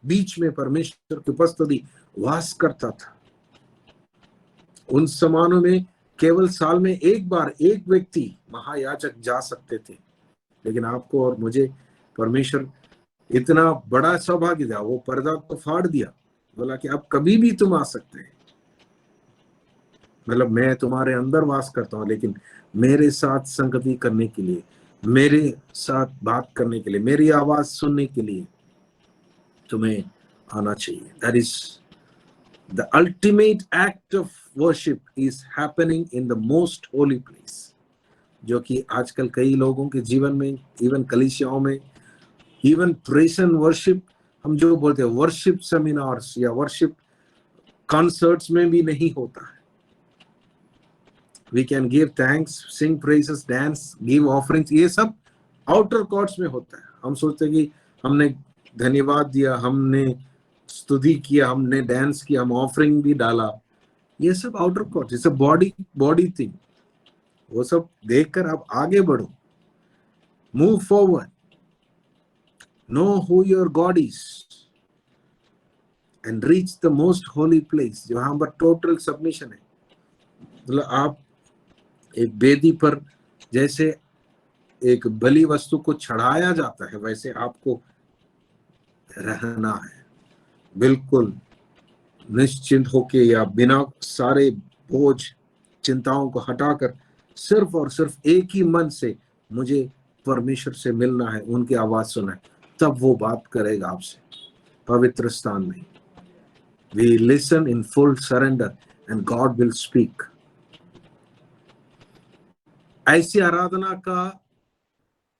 बीच में परमेश्वर की उपस्थिति वास करता था। उन समानों में केवल साल में एक बार एक व्यक्ति महायाजक जा सकते थे, लेकिन आपको और मुझे परमेश्वर इतना बड़ा सौभाग्य दिया, वो पर्दा तो फाड़ दिया, बोला कि अब कभी भी तुम आ सकते हैं। मतलब मैं तुम्हारे अंदर वास करता हूं, लेकिन मेरे साथ संगति करने के लिए, मेरे साथ बात करने के लिए, मेरी आवाज सुनने के लिए तुम्हें आना चाहिए। That is the ultimate act of worship is happening in the most holy place, जो कि आजकल कई लोगों के जीवन में, इवन कलीसियाओं में, इवन प्रेस एंड वर्शिप, हम जो बोलते हैं वर्शिप सेमिनार्स या वर्शिप कॉन्सर्ट्स में भी नहीं होता है। We can give thanks, sing praises, dance, give offerings, ये सब आउटर कोर्ट्स में होता है। हम सोचते हैं कि हमने धन्यवाद दिया, हमने स्तुति किया, हमने डांस किया, हम ऑफरिंग भी डाला, ये सब आउटर कोर्ट, ये सब बॉडी थिंग। वो सब देखकर आप आगे बढ़ो, move forward, know who your God is and reach the most holy place, जहां पर टोटल सबमिशन है। मतलब आप एक वेदी पर जैसे एक बलि वस्तु को चढ़ाया जाता है, वैसे आपको रहना है, बिल्कुल निश्चिंत होके, या बिना सारे बोझ चिंताओं को हटाकर सिर्फ और सिर्फ एक ही मन से मुझे परमेश्वर से मिलना है, उनकी आवाज सुना है, तब वो बात करेगा आपसे पवित्र स्थान में। We listen in full surrender and God will speak. ऐसी आराधना का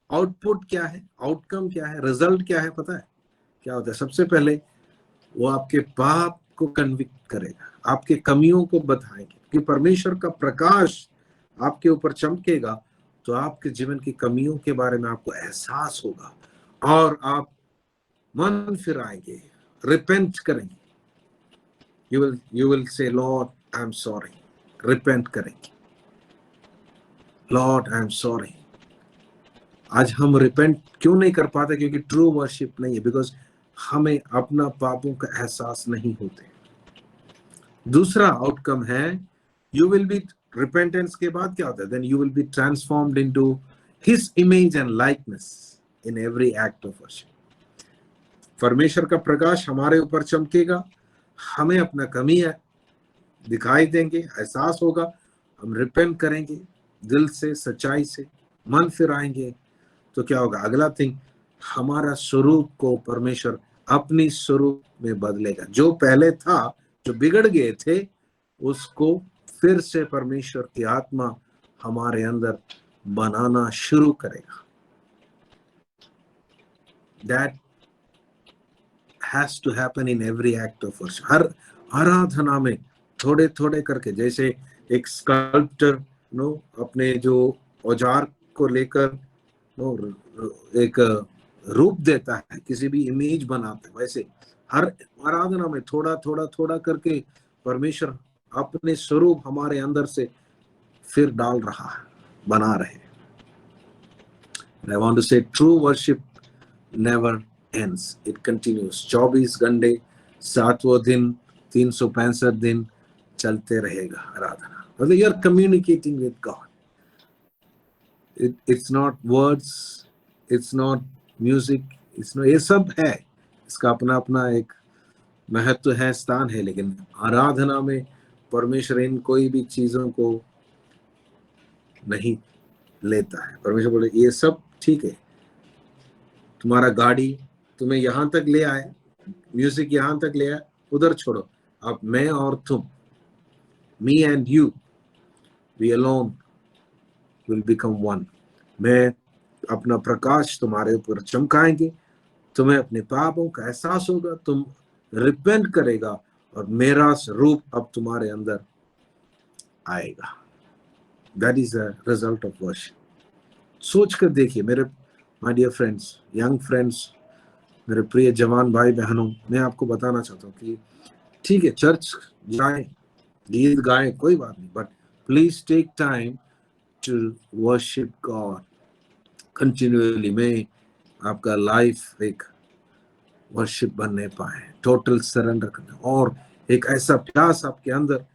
आउटपुट क्या है, आउटकम क्या है, रिजल्ट क्या है, पता है क्या होता है? सबसे पहले वो आपके पाप को कन्विक्ट करेगा, आपके कमियों को बताएंगे कि परमेश्वर का प्रकाश आपके ऊपर चमकेगा, तो आपके जीवन की कमियों के बारे में आपको एहसास होगा और आप मन फिराएंगे, रिपेंट करेंगे। You will say Lord I am sorry, repent करेंगे, लॉर्ड आई एम सॉरी। आज हम रिपेंट क्यों नहीं कर पाते? क्योंकि ट्रू वर्शिप नहीं है, बिकॉज हमें अपना पापों का एहसास नहीं होते। दूसरा आउटकम है, यू विल बी, रिपेंटेंस के बाद क्या होता है? Then you will be transformed into his image and likeness in every act of worship. परमेश्वर का प्रकाश हमारे ऊपर चमकेगा, हमें अपना कमी है दिखाई देंगे, एहसास होगा, हम रिपेंट करेंगे दिल से, सच्चाई से, मन फिराएंगे, तो क्या होगा? अगला थिंग, हमारा स्वरूप को परमेश्वर अपनी स्वरूप में बदलेगा। जो पहले था, जो बिगड़ गए थे, उसको फिर से परमेश्वर की आत्मा हमारे अंदर बनाना शुरू करेगा। That has to happen in every act of worship. हर आराधना में थोड़े थोड़े करके, जैसे एक स्कल्प्टर अपने जो औजार को लेकर एक रूप देता है, किसी भी इमेज बनाता है, वैसे हर आराधना में थोड़ा थोड़ा थोड़ा करके परमेश्वर अपने स्वरूप हमारे अंदर से फिर डाल रहा है, बना रहे। I want to say true worship never ends, it continues। 24 घंटे, 7वां दिन 365 दिन चलते रहेगा आराधना। मतलब you are communicating with God. It's not words, it's not music, it's not, ये सब है, इसका अपना अपना एक महत्व है, स्थान है, लेकिन आराधना में परमेश्वर इन कोई भी चीजों को नहीं लेता है। परमेश्वर बोले ये सब ठीक है, तुम्हारा गाड़ी तुम्हें यहां तक ले आए, म्यूजिक यहां तक ले आए, उधर छोड़ो, अब मैं और तुम, me and you, we alone will become one. मैं अपना प्रकाश तुम्हारे ऊपर चमकाएंगे, तुम्हें अपने पापों का एहसास होगा, तुम रिपेंट करेगा और मेरा रूप अब तुम्हारे अंदर आएगा। That is the result of worship. सोच कर देखिए मेरे my dear friends, young friends, मेरे प्रिय जवान भाई बहनों, मैं आपको बताना चाहता हूँ कि ठीक है चर्च जाएं, गीत गाएं, कोई बात नहीं, but please take time to worship God continuously. में आपका लाइफ एक वर्शिप बनने पाए, टोटल सरेंडर करने, और एक ऐसा प्यास आपके अंदर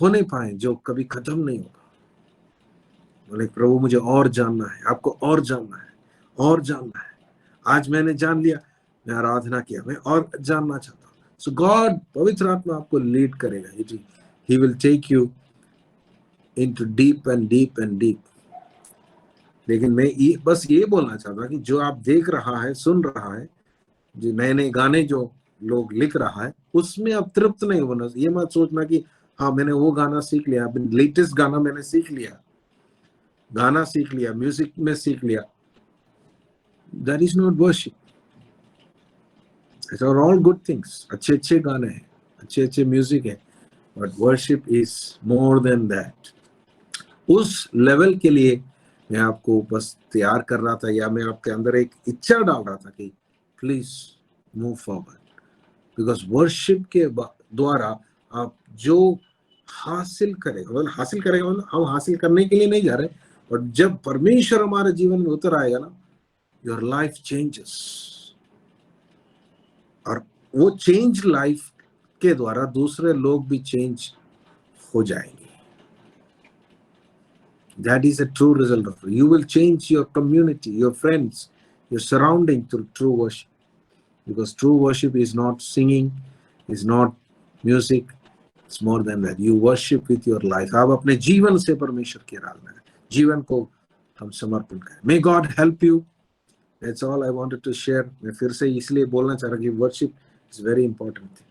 होने पाए जो कभी खत्म नहीं होगा। बोले प्रभु मुझे और जानना है, आपको और जानना है, और जानना है। आज मैंने जान लिया, मैं आराधना किया, मैं और जानना चाहता हूँ। सो गॉड, पवित्र आत्मा आपको लीड करेगा, he will take you into deep and deep and deep. लेकिन मैं बस ये बोलना चाहता कि जो आप देख रहा है, सुन रहा है, जो नए नए गाने जो लोग लिख रहा है, उसमें आप तृप्त नहीं होना। ये मत सोचना कि हाँ मैंने वो गाना सीख लिया, लेटेस्ट गाना मैंने सीख लिया, गाना सीख लिया, म्यूजिक में सीख लिया। That is not worship. It's are all good things, अच्छे अच्छे गाने हैं, अच्छे अच्छे म्यूजिक है, but worship is more than that. उस लेवल के लिए मैं आपको बस तैयार कर रहा था, या मैं आपके अंदर एक इच्छा डाल रहा था कि please move forward, because worship के द्वारा आप जो हासिल करेगा, मतलब हासिल करेगा, मतलब हम हासिल करने के लिए नहीं जा रहे, और जब परमेश्वर हमारे जीवन में उतर आएगा ना, योर लाइफ चेंजेस, और वो चेंज लाइफ के द्वारा दूसरे लोग भी चेंज हो जाएंगे। That is a true result of it. You will change your community, your friends, your surrounding through true worship. Because true worship is not singing, is not music, it's more than that. You worship with your life. आप अपने जीवन से परमेश्वर की आराधना करें, जीवन को हम समर्पण करें। May God help you. That's all I wanted to share. मैं फिर से इसलिए बोलना चाह रहा कि worship is very important thing.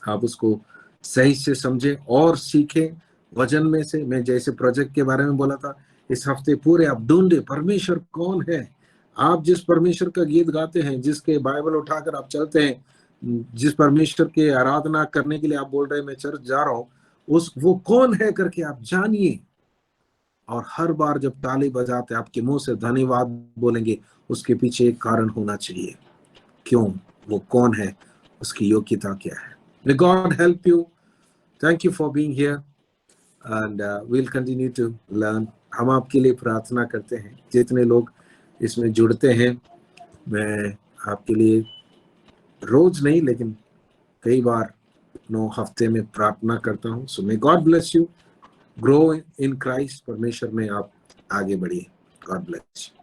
आप उसको सही से समझें और सीखें वचन में से। मैं जैसे प्रोजेक्ट के बारे में बोला था, इस हफ्ते पूरे आप ढूंढे परमेश्वर कौन है। आप जिस परमेश्वर का गीत गाते हैं, जिसके बाइबल उठाकर आप चलते हैं, जिस परमेश्वर के आराधना करने के लिए आप बोल रहे हैं मैं चर्च जा रहा हूँ, वो कौन है करके आप जानिए। और हर बार जब ताली बजाते आपके मुंह से धन्यवाद बोलेंगे, उसके पीछे एक कारण होना चाहिए, क्यों, वो कौन है, उसकी योग्यता क्या है। May God help you. Thank you for being here, and we'll continue to learn. हम आपके लिए प्रार्थना करते हैं, जितने लोग इसमें जुड़ते हैं, मैं आपके लिए रोज नहीं लेकिन कई बार 9 हफ्ते में प्रार्थना करता हूँ। So may God bless you. Grow in Christ. परमेश्वर में आप आगे बढ़िए। God bless you.